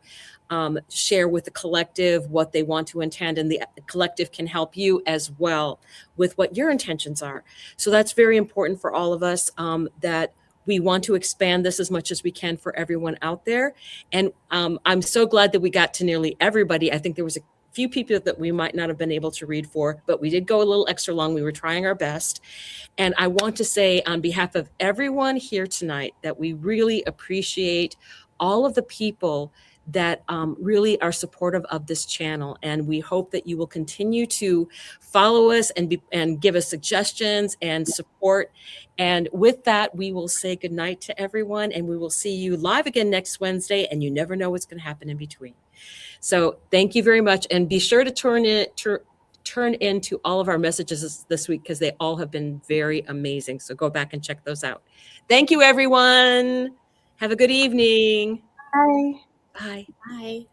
share with the collective what they want to intend, and the collective can help you as well with what your intentions are. So that's very important for all of us, that we want to expand this as much as we can for everyone out there. And I'm so glad that we got to nearly everybody. I think there was a few people that we might not have been able to read for, but we did go a little extra long. We were trying our best. And I want to say on behalf of everyone here tonight that we really appreciate all of the people that really are supportive of this channel. And we hope that you will continue to follow us and give us suggestions and support. And with that, we will say goodnight to everyone, and we will see you live again next Wednesday, and you never know what's going to happen in between. So thank you very much. And be sure to turn into all of our messages this week, because they all have been very amazing. So go back and check those out. Thank you, everyone. Have a good evening. Bye. Bye. Bye.